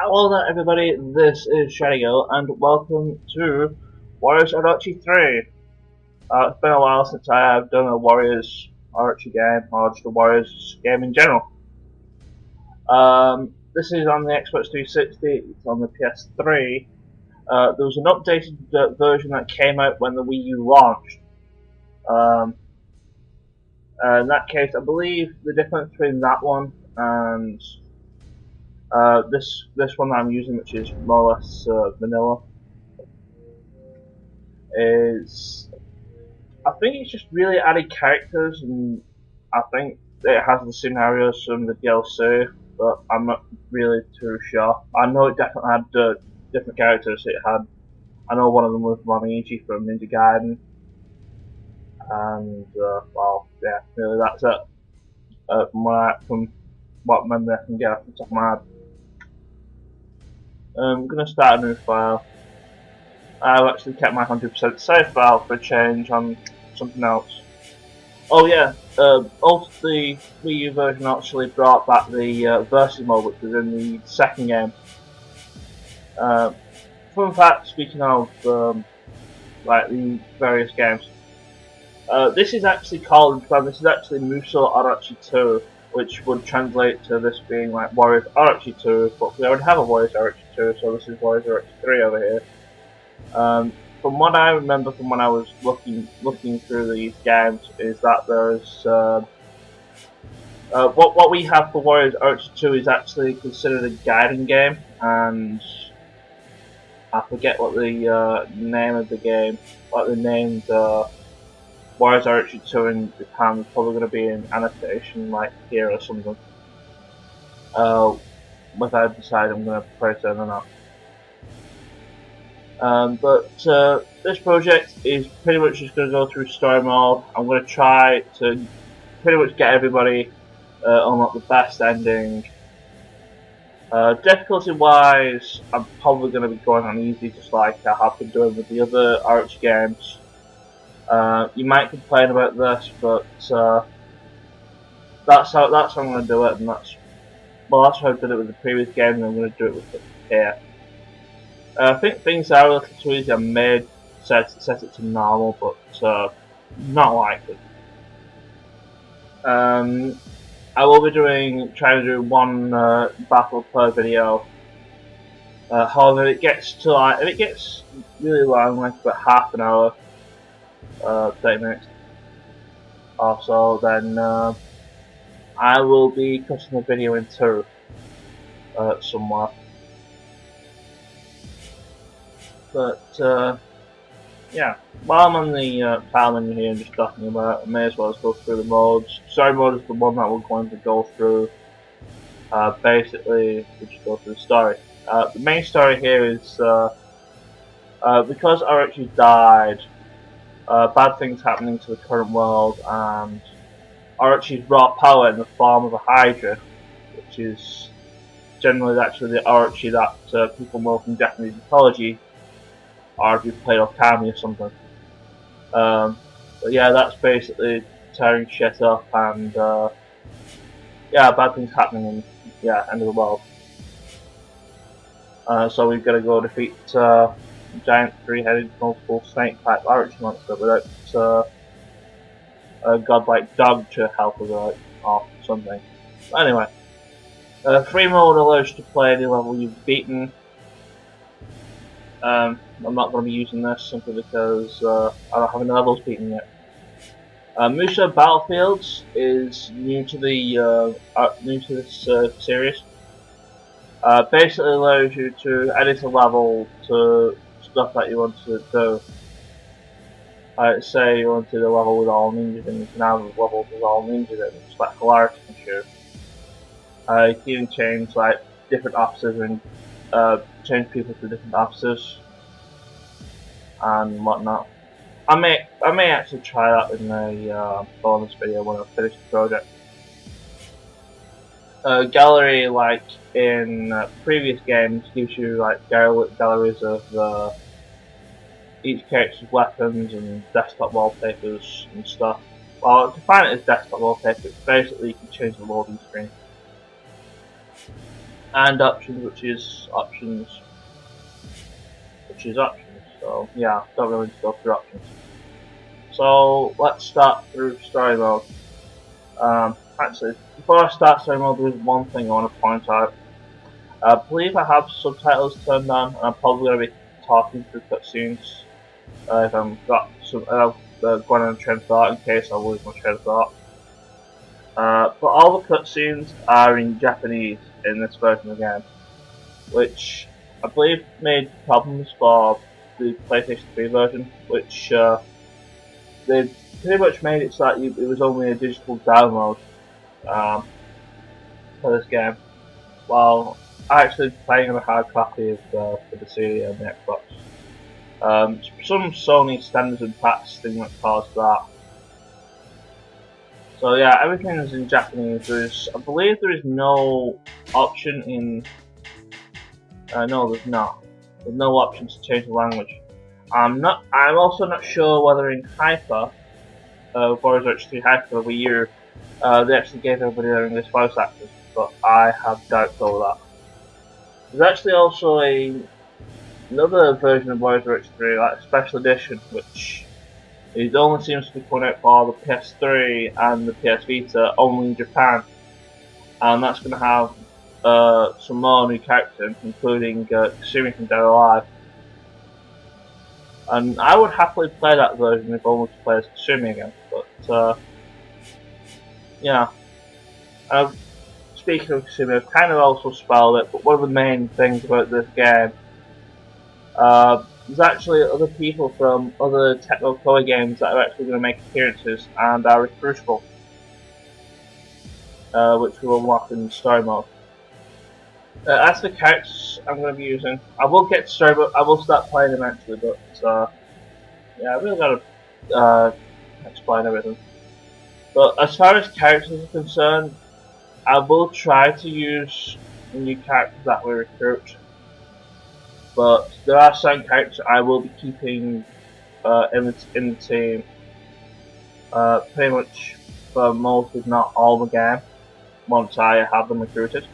Hello there everybody, this is Shadigo and welcome to Warriors Orochi 3. It's been a while since I have done a Warriors Orochi game, or just a Warriors game in general. This is on the Xbox 360, it's on the PS3. There was an updated version that came out when the Wii U launched. Um, in that case, I believe the difference between that one and this one that I'm using, which is more or less vanilla, is I think it's just really added characters, and I think it has the scenarios from the DLC, but I'm not really too sure. I know it definitely had different characters. I know one of them was Momiji from Ninja Gaiden, and well, yeah, really that's it. From what memory I can get off the top of my head. I'm gonna start a new file. I've actually kept my 100% save file for a change on something else. Oh yeah, also the Wii U version actually brought back the versus mode, which was in the second game. Fun fact, speaking of like the various games, this is actually called, well, this is actually Muso Orochi 2, which would translate to this being like Warriors Orochi 2, but we already have a Warriors Orochi 2, so this is Warriors Orochi 3 over here. From what I remember from when I was looking through these games, is that there's what we have for Warriors Orochi 2 is actually considered a guiding game, and I forget what the name of the game, what the named Warriors Orochi 2 in Japan is probably going to be in annotation like here or something. Without deciding I'm going to play it or not. But this project is pretty much just going to go through story mode. I'm going to try to pretty much get everybody unlock the best ending. Difficulty wise, I'm probably going to be going on easy, just like I have been doing with the other Orochi games. You might complain about this, but that's how I'm going to do it, and that's how I did it with the previous game, and I'm going to do it with it here. I think things are a little too easy. I may set it to normal, but not likely. I will be trying to do one battle per video. However, if it gets really long, like about half an hour, 30 minutes or so, then I will be cutting the video in two somewhere. But yeah, while I'm on the file menu here and just talking about it, I may as well just go through the modes. Story mode is the one that we're going to go through. Basically, we just go through the story. The main story here is because Orochi died, bad things happening to the current world, and Orochi's raw power in the form of a Hydra, which is generally actually the Orochi that people know from Japanese mythology, or if you played Okami or something. But yeah, that's basically tearing shit up, and yeah, bad things happening, and yeah, end of the world. So we've got to go defeat giant three-headed multiple snake-type Orochi monster without a godlike dog to help us out, or something. But anyway, free mode allows you to play any level you've beaten. I'm not going to be using this simply because I don't have any levels beaten yet. Musa Battlefields is new to this series. Basically allows you to edit a level to stuff that you want to do. Say you wanted a level with all ninjas, and you can have a level with all ninjas in it, just like Hilarity can shoot. You can even change like different officers and change people to different officers and whatnot. I may actually try that in a bonus video when I finish the project. Gallery, like in previous games, gives you like galleries of each character's weapons and desktop wallpapers and stuff. Well, to find it as desktop wallpaper, basically you can change the loading screen. and options, which is options. So yeah, don't really need to go through options. So let's start through story mode. Actually, before I start story mode, there is one thing I want to point out. I believe I have subtitles turned on, and I'm probably going to be talking through cutscenes if I'm got some going on a train of thought in case I lose my train of thought. But all the cutscenes are in Japanese in this version of the game, which I believe made problems for the PlayStation 3 version, which they pretty much made it so that it was only a digital download for this game, while actually playing on a hard copy of for the CD and the Xbox. Some Sony standards and patch thing that caused that. So yeah, everything is in Japanese. I believe there is no option in. No, there's not. There's no option to change the language. I'm also not sure whether in Hyper, Orochi 3 Hyper, Wii U, they actually gave everybody their English voice actors, but I have doubts over that. There's actually also another version of Orochi 3, like a special edition, which it only seems to be coming out for the PS3 and the PS Vita only in Japan, and that's going to have some more new characters, including Kasumi from Dead or Alive. And I would happily play that version if only to play as Kasumi again. But yeah. Speaking of Kasumi, I've kind of also spoiled it, but one of the main things about this game, there's actually other people from other Techno Toy games that are actually going to make appearances and are recruitable, which we'll unlock in story mode. As for characters I'm going to be using, I will get to story mode, I will start playing eventually, but yeah, I really got to explain everything. But as far as characters are concerned, I will try to use new characters that we recruit, but there are certain characters I will be keeping in the team pretty much for most, if not all, the game once I have them recruited.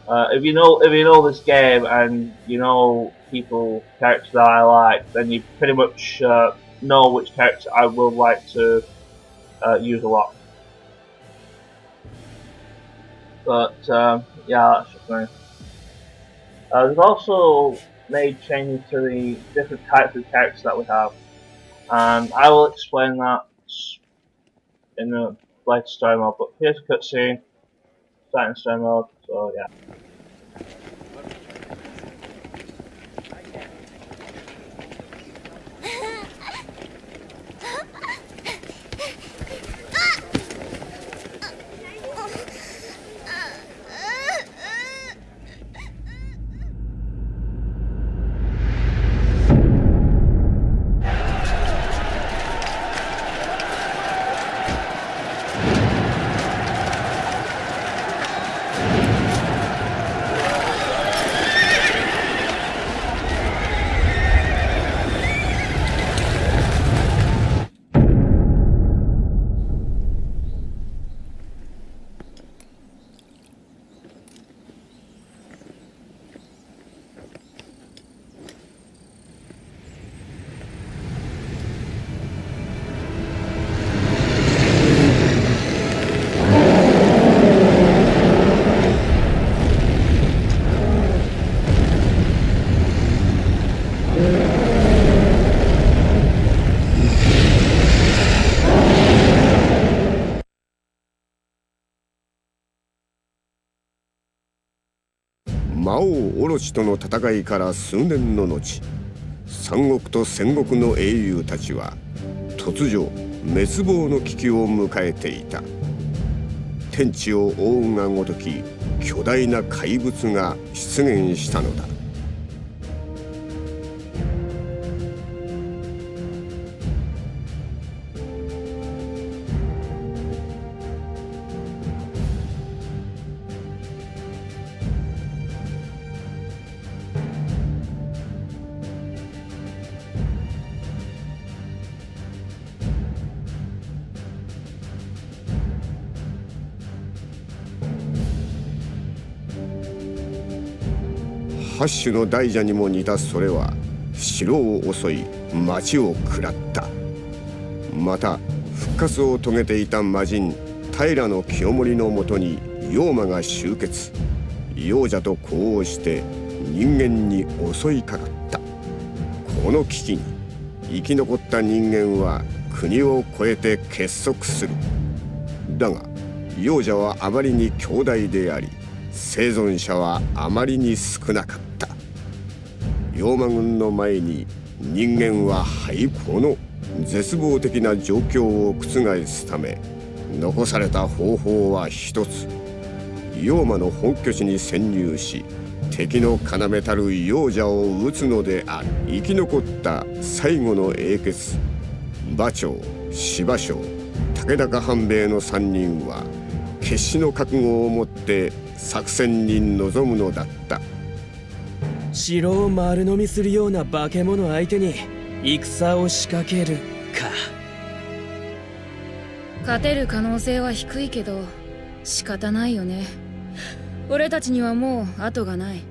If you know this game and you know characters that I like, then you pretty much know which character I would like to use a lot. But yeah, that's just me. There's also made changes to the different types of characters that we have, and I will explain that in the later story mode. But here's a cutscene, starting story mode. So yeah. 魔王オロチとの戦いから数年の後、三国と戦国の英雄たちは突如滅亡の危機を迎えていた。天地を覆うがごとき巨大な怪物が出現したのだ。ハッシュの大蛇にも似たそれは城を襲い町を食らった。また復活を遂げていた魔人平清盛のもとに妖魔が集結、妖者と呼応して人間に襲いかかった。この危機に生き残った人間は国を越えて結束する。だが妖者はあまりに強大であり、生存者はあまりに少なかった。妖魔軍の前に人間はこの絶望的な状況を覆すため、残された方法は一つ。妖魔の本拠地に潜入し、敵の要たる妖者を討つのである。生き残った最後の英傑、馬長、司馬将、武高半兵衛の3人は決死の覚悟を持って作戦に臨むのだった。城を丸飲みするような化け物相手に戦を仕掛けるか。勝てる可能性は低いけど仕方ないよね。俺たちにはもう後がない。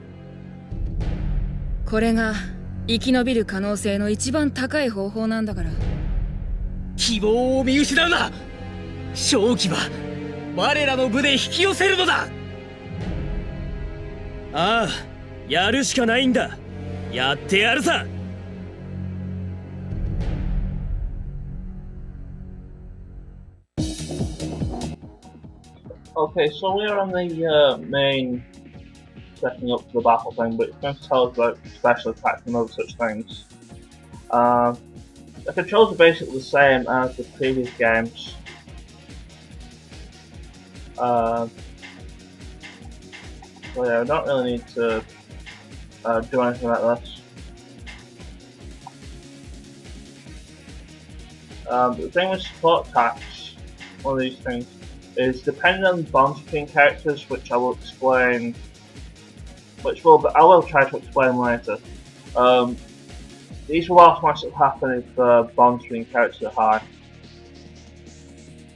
これが生き延びる可能性の一番高い方法なんだから。希望を見失うな。勝機は我らの部で引き寄せるのだ。ああ、やるしかないんだ。やってやるさ。Okay, so we're on the main setting up for the battle thing, but it's going to tell us about special attacks and other such things. The controls are basically the same as the previous games. So yeah, I don't really need to do anything like this. But the thing with support attacks, one of these things, is depending on the bonds between characters, which I will explain, I will try to explain later. These will automatically happen if bonds between characters are high.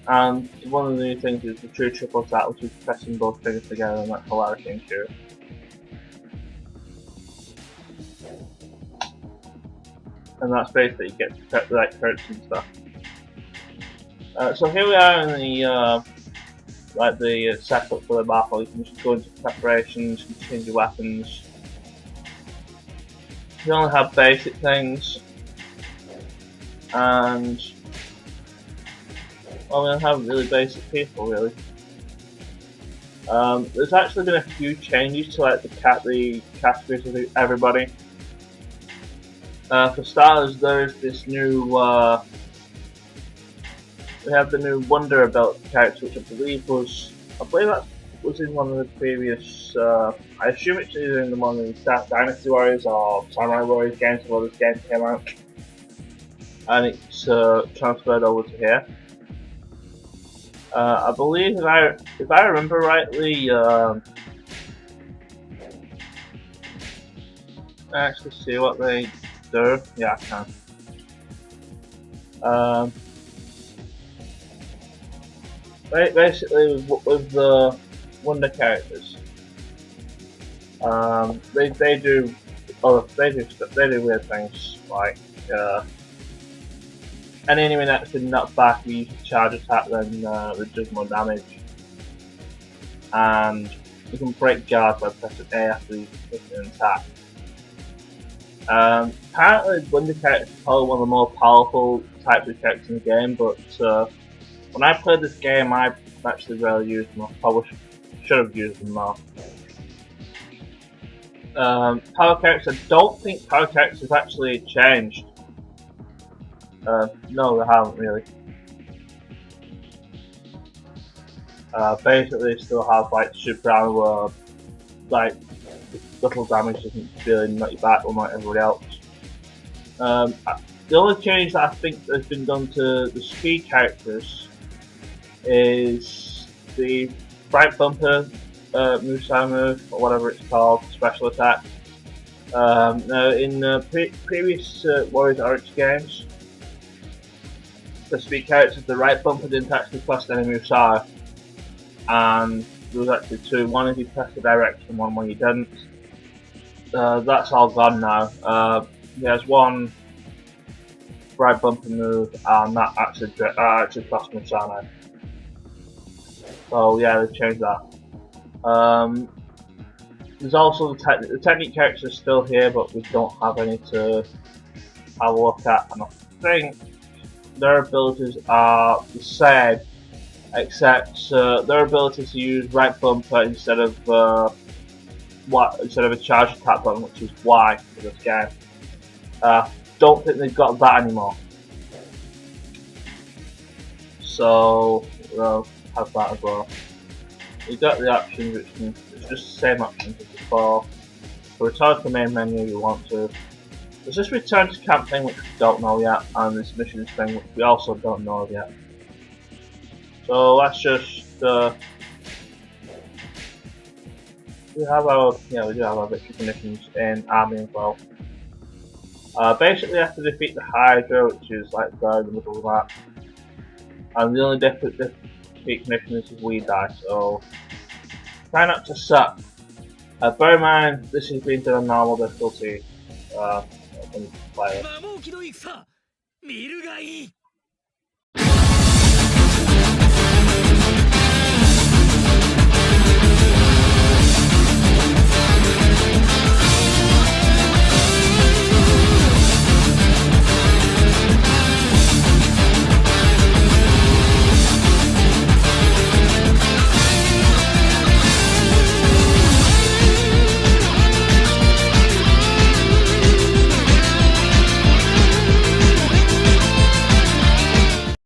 And one of the new things is the true triple attack, which is pressing both fingers together, and that's hilarity and true. And that's basically you get to protect the right characters and stuff. So here we are in the setup for the battle. You can just go into preparations, you can change your weapons. You only have basic things, and well, we don't have really basic people really. There's actually been a few changes to like the categories of everybody. For starters, there's this new we have the new Wonder Ability character, which I believe that was in one of the previous. I assume it's either in one of the Dynasty Warriors or Samurai Warriors games before this game came out, and it's transferred over to here. I believe if I remember rightly, actually see what they do. Yeah, I can. Basically, with the Wonder characters, they do weird things like any enemy that's been knocked back, you use a charge attack, then it does more damage, and you can break guards by pressing A after you hit an attack. Apparently, Wonder characters are probably one of the more powerful types of characters in the game, but when I played this game, I actually rarely used them. I probably should have used them more. Power characters, I don't think power characters have actually changed. No, they haven't really. Basically, they still have like super armor, like little damage doesn't really knock you back unlike everybody else. The only change that I think has been done to the speed characters is the right bumper moveset move, or whatever it's called, special attack. Now, in previous Warriors Orochi games, the speed characters, the right bumper didn't actually cost any moveset, and there was actually two. One if you pressed the direction, one when you didn't. that's all gone now. There's one right bumper move, and that actually cost me Sana. So yeah, they've changed that. There's also the technique characters are still here, but we don't have any to have a look at, and I think their abilities are the same, except their ability to use right bumper instead of a charge attack button, which is Y for this game. Don't think they've got that anymore. So we'll have that as well. You got the options, which means it's just the same options as before. To return to the main menu, you want to. There's this return to camp thing, which we don't know yet, and this missions thing, which we also don't know yet. So let's just. We do have our victory conditions in army as well. Basically, you have to defeat the Hydra, which is like there in the middle of the map. And the only defeat condition is if we die, so try not to suck. Bear in mind, this is being done on normal difficulty when you play it.